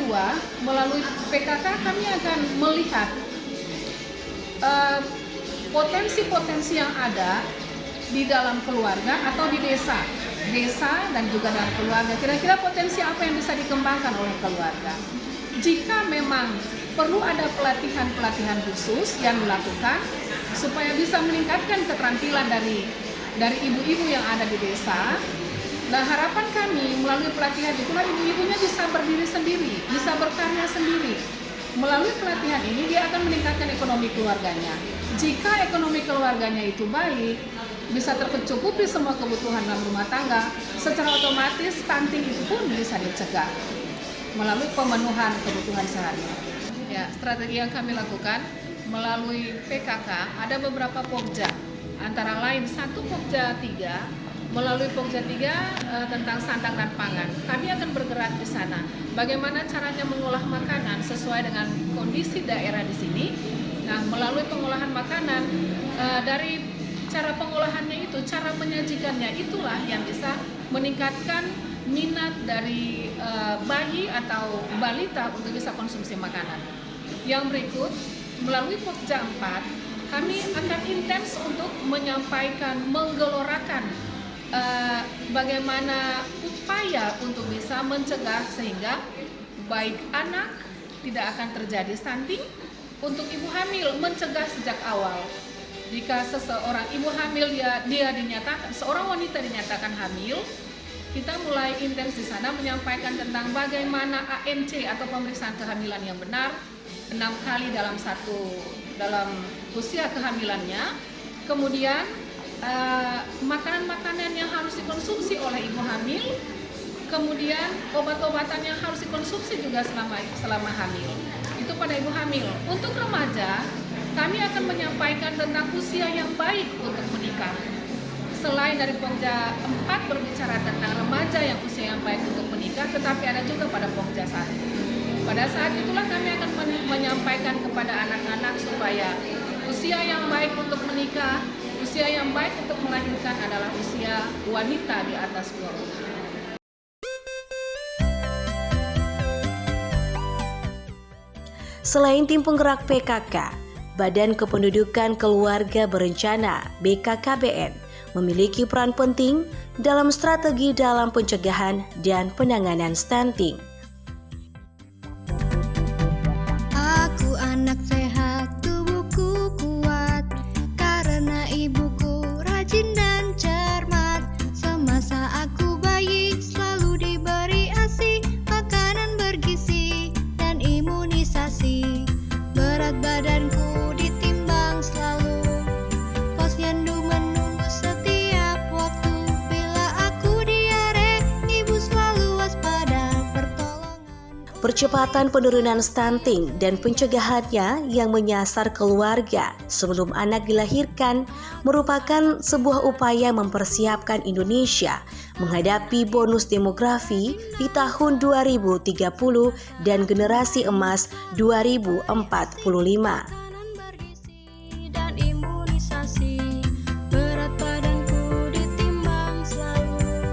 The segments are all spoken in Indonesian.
kedua, melalui PKK kami akan melihat potensi-potensi yang ada di dalam keluarga atau di desa dan juga dalam keluarga. Kira-kira potensi apa yang bisa dikembangkan oleh keluarga? Jika memang perlu ada pelatihan-pelatihan khusus yang dilakukan supaya bisa meningkatkan keterampilan dari ibu-ibu yang ada di desa. Nah, harapan kami melalui pelatihan itulah ibu-ibunya bisa berdiri sendiri, bisa berkarya sendiri. Melalui pelatihan ini dia akan meningkatkan ekonomi keluarganya. Jika ekonomi keluarganya itu baik, bisa tercukupi semua kebutuhan dalam rumah tangga, secara otomatis stunting itu pun bisa dicegah melalui pemenuhan kebutuhan sehari-hari. Ya, strategi yang kami lakukan melalui PKK ada beberapa pokja, antara lain satu pokja 3, melalui pokja 3 tentang sandang dan pangan. Kami akan bergerak di sana. Bagaimana caranya mengolah makanan sesuai dengan kondisi daerah di sini. Nah, melalui pengolahan makanan dari cara pengolahannya itu, cara menyajikannya itulah yang bisa meningkatkan minat dari bayi atau balita untuk bisa konsumsi makanan. Yang berikut, melalui Pokja 4, kami akan intens untuk menyampaikan, menggelorakan bagaimana upaya untuk bisa mencegah sehingga baik anak tidak akan terjadi stunting, untuk ibu hamil mencegah sejak awal. Jika seseorang ibu hamil dia dinyatakan, seorang wanita dinyatakan hamil, kita mulai intens di sana menyampaikan tentang bagaimana ANC atau pemeriksaan kehamilan yang benar 6 kali dalam usia kehamilannya. Kemudian makanan-makanan yang harus dikonsumsi oleh ibu hamil, kemudian obat-obatan yang harus dikonsumsi juga selama hamil. Itu pada ibu hamil. Untuk remaja, kami akan menyampaikan tentang usia yang baik untuk menikah. Selain dari Pokja 4 berbicara tentang remaja yang usia yang baik untuk menikah, tetapi ada juga pada Pokja 1. Pada saat itulah kami akan menyampaikan kepada anak-anak supaya usia yang baik untuk menikah, usia yang baik untuk melahirkan adalah usia wanita di atas 20. Selain tim penggerak PKK, Badan Kependudukan Keluarga Berencana (BKKBN) memiliki peran penting dalam strategi dalam pencegahan dan penanganan stunting. Aku anak sehat, tubuhku kuat, karena ibuku rajin dan cermat. Semasa aku bayi, selalu diberi ASI, makanan bergizi, dan imunisasi. Berat badanku ditimbang selalu, posyandu menunggu setiap waktu. Bila aku diare, ibu selalu waspada pertolongan. Percepatan penurunan stunting dan pencegahannya yang menyasar keluarga sebelum anak dilahirkan merupakan sebuah upaya mempersiapkan Indonesia menghadapi bonus demografi di tahun 2030 dan generasi emas 2045. Makanan bergizi dan imunisasi. Berat badanku ditimbang selalu,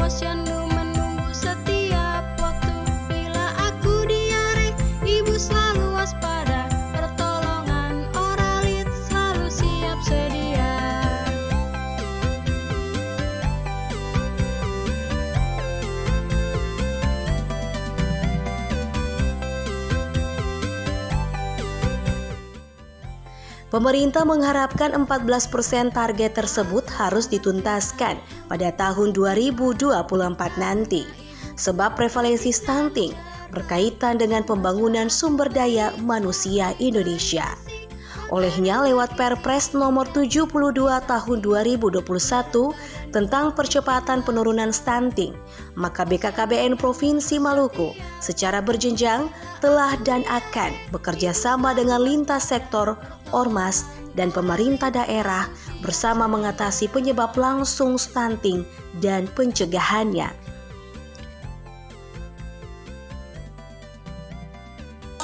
posyandu menunggu setiap waktu. Bila aku diare, ibu selalu waspada pertolongan. Oralit selalu siap sedia. Pemerintah mengharapkan 14% target tersebut harus dituntaskan pada tahun 2024 nanti, sebab prevalensi stunting berkaitan dengan pembangunan sumber daya manusia Indonesia. Olehnya lewat Perpres nomor 72 tahun 2021 tentang percepatan penurunan stunting, maka BKKBN Provinsi Maluku secara berjenjang telah dan akan bekerja sama dengan lintas sektor, ormas, dan pemerintah daerah bersama mengatasi penyebab langsung stunting dan pencegahannya.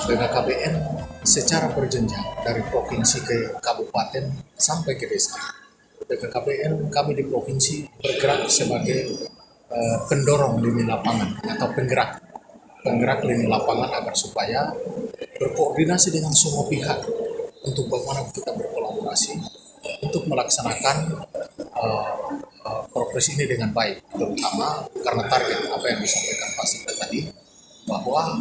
BKKBN secara berjenjang dari provinsi ke kabupaten sampai ke desa. BKKBN kami di provinsi bergerak sebagai pendorong di lapangan atau penggerak penggerak lini lapangan agar supaya berkoordinasi dengan semua pihak untuk bagaimana kita berkolaborasi untuk melaksanakan progres ini dengan baik, terutama karena target apa yang disampaikan Pak Sikda tadi, bahwa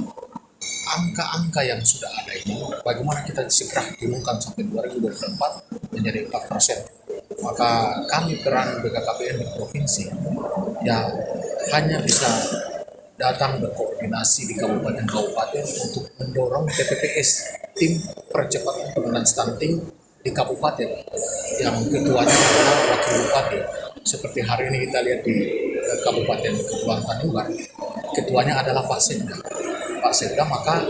angka-angka yang sudah ada ini bagaimana kita segera turunkan sampai 2024 menjadi 4%. Maka kami peran BKKBN di provinsi ya hanya bisa datang berkoordinasi di kabupaten-kabupaten untuk mendorong TPPS, tim percepatan penurunan stunting di kabupaten, yang ketuanya adalah wakil bupati. Seperti hari ini kita lihat di Kabupaten Kepulauan Tanimbar, ketuanya adalah Pak Sekda. Pak Sekda, maka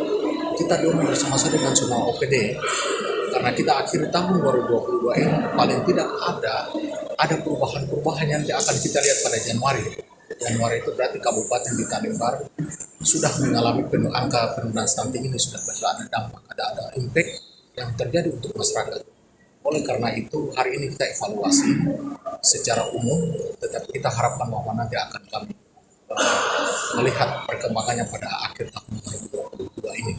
kita dorong bersama-sama dengan semua OPD, karena kita akhir tahun 2022 ini paling tidak ada perubahan-perubahan yang akan kita lihat pada Januari. Januari itu berarti kabupaten di Tanimbar sudah mengalami angka penurunan stunting ini sudah ada dampak, ada impact yang terjadi untuk masyarakat. Oleh karena itu hari ini kita evaluasi secara umum, tetapi kita harapkan bahwa nanti akan kami melihat perkembangannya pada akhir tahun 2022 ini.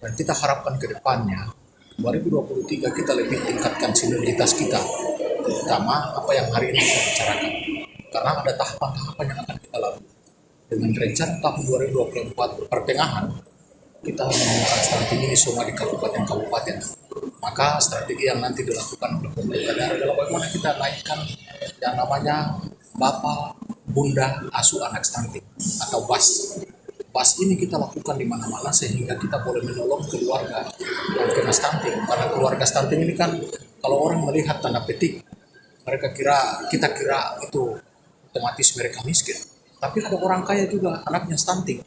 Dan kita harapkan ke depannya 2023 kita lebih tingkatkan sinergitas kita, terutama apa yang hari ini kita bicarakan. Karena ada tahapan-tahapan yang akan kita lalui. Dengan rencana tahun 2024 pertengahan, kita menemukan strategi ini semua di kabupaten-kabupaten. Maka strategi yang nanti dilakukan oleh pemerintah daerah adalah bagaimana kita naikkan yang namanya Bapak, Bunda, Asuh Anak Stunting atau BAS. BAS ini kita lakukan di mana-mana sehingga kita boleh menolong keluarga yang kena stunting. Karena keluarga stunting ini kan kalau orang melihat tanda petik, kita kira itu otomatis mereka miskin. Tapi ada orang kaya juga anaknya stunting.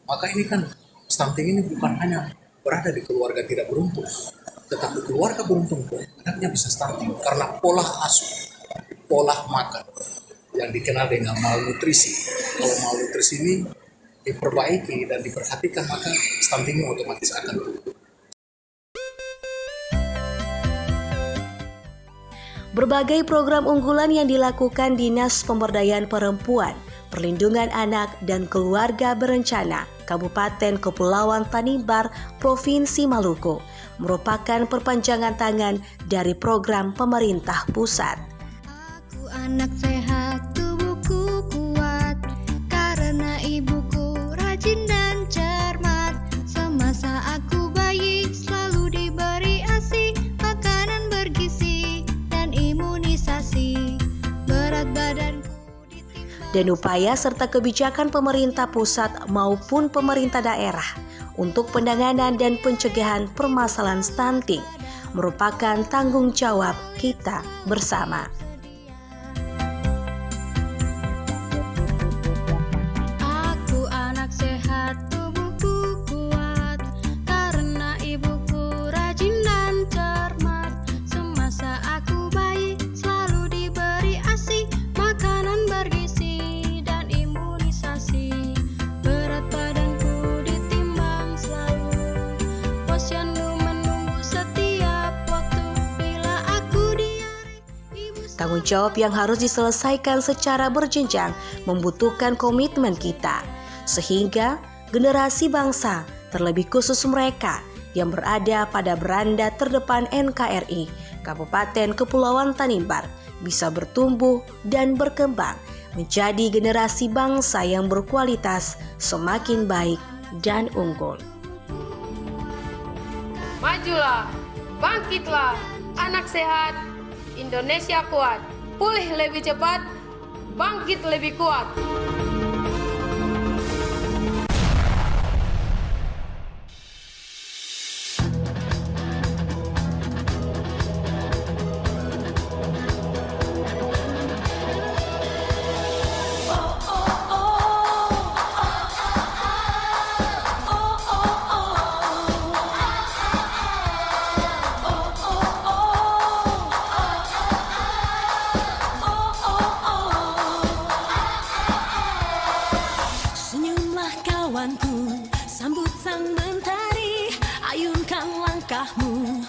Maka ini kan stunting ini bukan hanya berada di keluarga tidak beruntung, tetapi keluarga beruntung pun anaknya bisa stunting karena pola asuh, pola makan yang dikenal dengan malnutrisi. Kalau malnutrisi ini diperbaiki dan diperhatikan, maka stuntingnya otomatis akan turun. Berbagai program unggulan yang dilakukan Dinas Pemberdayaan Perempuan, Perlindungan Anak dan Keluarga Berencana Kabupaten Kepulauan Tanimbar, Provinsi Maluku merupakan perpanjangan tangan dari program pemerintah pusat. Aku anak sehat, tubuhku kuat, karena ibuku rajin dan cermat. Semasa aku bayi selalu diberi ASI, makanan bergizi dan imunisasi. Berat badanku Dan upaya serta kebijakan pemerintah pusat maupun pemerintah daerah untuk penanganan dan pencegahan permasalahan stunting merupakan tanggung jawab kita bersama. Aku anak sehat, tubuhku kuat, karena ibuku rajin dan cermat. Semasa aku bayi selalu diberi ASI, makanan bergizi dan imunisasi. Berat badanku ditimbang selalu, posyandu menunggu setiap waktu. Bila aku diare, ibu Tanggung jawab yang harus diselesaikan secara berjenjang membutuhkan komitmen kita, sehingga generasi bangsa, terlebih khusus mereka yang berada pada beranda terdepan NKRI Kabupaten Kepulauan Tanimbar, bisa bertumbuh dan berkembang menjadi generasi bangsa yang berkualitas, semakin baik dan unggul. Majulah, bangkitlah, anak sehat, Indonesia kuat, pulih lebih cepat, bangkit lebih kuat. Senyumlah kawanku, sambut sang mentari, ayunkan langkahmu